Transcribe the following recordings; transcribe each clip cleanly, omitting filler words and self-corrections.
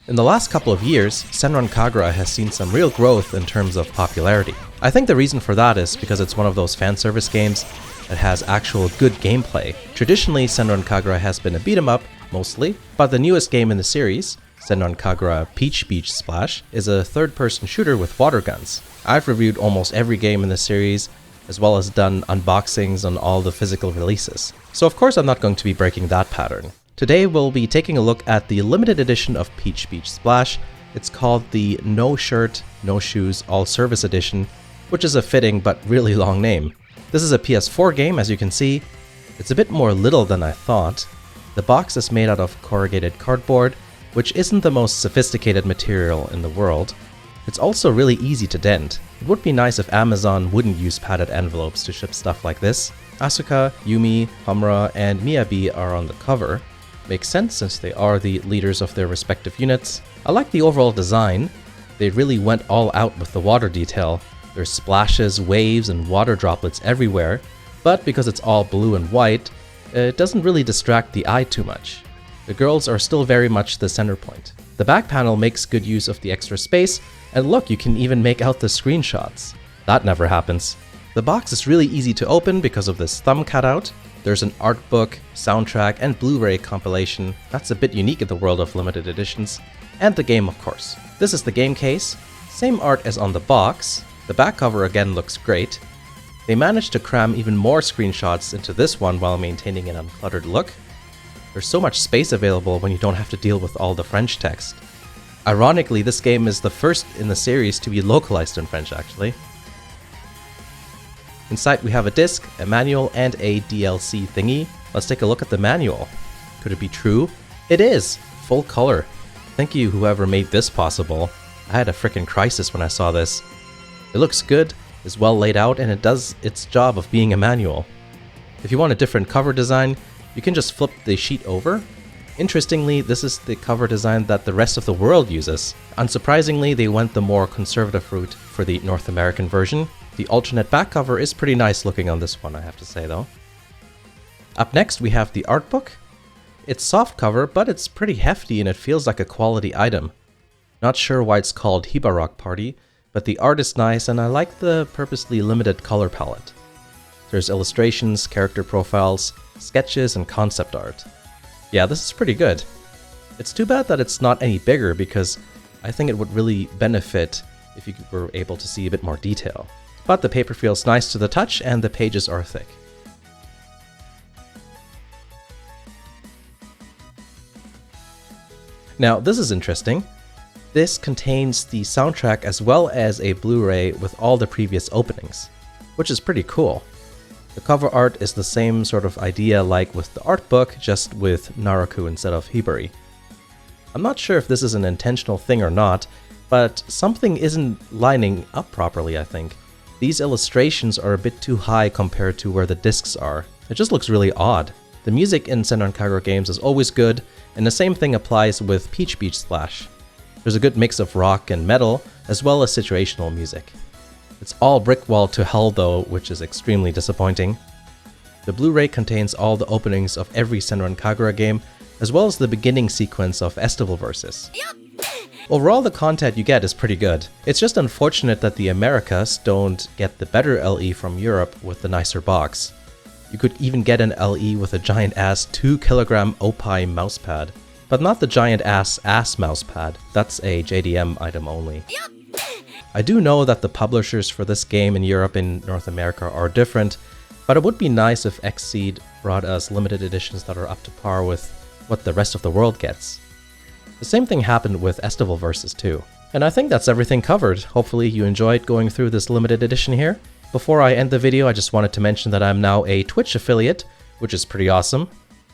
In the last couple of years, Senran Kagura has seen some real growth in terms of popularity. I think the reason for that is because it's one of those fan service games that has actual good gameplay. Traditionally, Senran Kagura has been a beat 'em up, mostly, but the newest game in the series, Senran Kagura Peach Beach Splash, is a third-person shooter with water guns. I've reviewed almost every game in the series, as well as done unboxings on all the physical releases. So of course I'm not going to be breaking that pattern. Today we'll be taking a look at the limited edition of Peach Beach Splash. It's called the No Shirt, No Shoes, All Service Edition, which is a fitting but really long name. This is a PS4 game, as you can see. It's a bit more little than I thought. The box is made out of corrugated cardboard, which isn't the most sophisticated material in the world. It's also really easy to dent. It would be nice if Amazon wouldn't use padded envelopes to ship stuff like this. Asuka, Yumi, Hamura, and Miyabi are on the cover. Makes sense since they are the leaders of their respective units. I like the overall design. They really went all out with the water detail. There's splashes, waves, and water droplets everywhere, but because it's all blue and white, it doesn't really distract the eye too much. The girls are still very much the center point. The back panel makes good use of the extra space, and look, you can even make out the screenshots. That never happens. The box is really easy to open because of this thumb cutout. There's an art book, soundtrack, and Blu-ray compilation. That's a bit unique in the world of limited editions. And the game, of course. This is the game case. Same art as on the box. The back cover again looks great. They managed to cram even more screenshots into this one while maintaining an uncluttered look. There's so much space available when you don't have to deal with all the French text. Ironically, this game is the first in the series to be localized in French, actually. Inside we have a disc, a manual, and a DLC thingy. Let's take a look at the manual. Could it be true? It is! Full color. Thank you whoever made this possible. I had a frickin' crisis when I saw this. It looks good, is well laid out, and it does its job of being a manual. If you want a different cover design, you can just flip the sheet over. Interestingly, this is the cover design that the rest of the world uses. Unsurprisingly, they went the more conservative route for the North American version. The alternate back cover is pretty nice looking on this one, I have to say though. Up next we have the art book. It's soft cover, but it's pretty hefty and it feels like a quality item. Not sure why it's called Hibarok Party, but the art is nice and I like the purposely limited color palette. There's illustrations, character profiles, sketches, and concept art. Yeah, this is pretty good. It's too bad that it's not any bigger because I think it would really benefit if you were able to see a bit more detail. But the paper feels nice to the touch and the pages are thick. Now, this is interesting. This contains the soundtrack as well as a Blu-ray with all the previous openings, which is pretty cool. The cover art is the same sort of idea like with the art book, just with Naraku instead of Hibari. I'm not sure if this is an intentional thing or not, but something isn't lining up properly, I think. These illustrations are a bit too high compared to where the discs are. It just looks really odd. The music in Senran Kagura games is always good, and the same thing applies with Peach Beach Splash. There's a good mix of rock and metal, as well as situational music. It's all brick wall to hell though, which is extremely disappointing. The Blu-ray contains all the openings of every Senran Kagura game, as well as the beginning sequence of Estival Versus. Overall, the content you get is pretty good. It's just unfortunate that the Americas don't get the better LE from Europe with the nicer box. You could even get an LE with a giant-ass 2kg Opie mousepad. But not the giant-ass mousepad. That's a JDM item only. I do know that the publishers for this game in Europe and North America are different, but it would be nice if Xseed brought us limited editions that are up to par with what the rest of the world gets. The same thing happened with Estival Versus too. And I think that's everything covered. Hopefully you enjoyed going through this limited edition here. Before I end the video, I just wanted to mention that I'm now a Twitch affiliate, which is pretty awesome.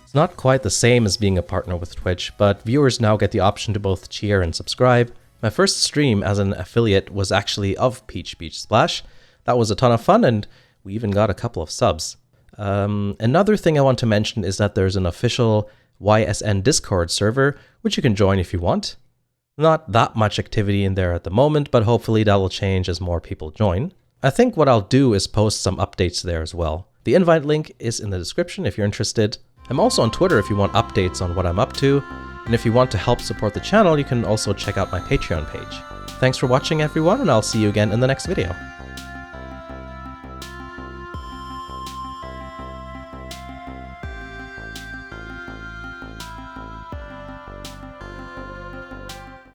It's not quite the same as being a partner with Twitch, but viewers now get the option to both cheer and subscribe. My first stream as an affiliate was actually of Peach Beach Splash. That was a ton of fun, and we even got a couple of subs. Another thing I want to mention is that there's an official YSN Discord server, which you can join if you want. Not that much activity in there at the moment, but hopefully that will change as more people join. I think what I'll do is post some updates there as well. The invite link is in the description if you're interested. I'm also on Twitter if you want updates on what I'm up to. And if you want to help support the channel, you can also check out my Patreon page. Thanks for watching everyone, and I'll see you again in the next video.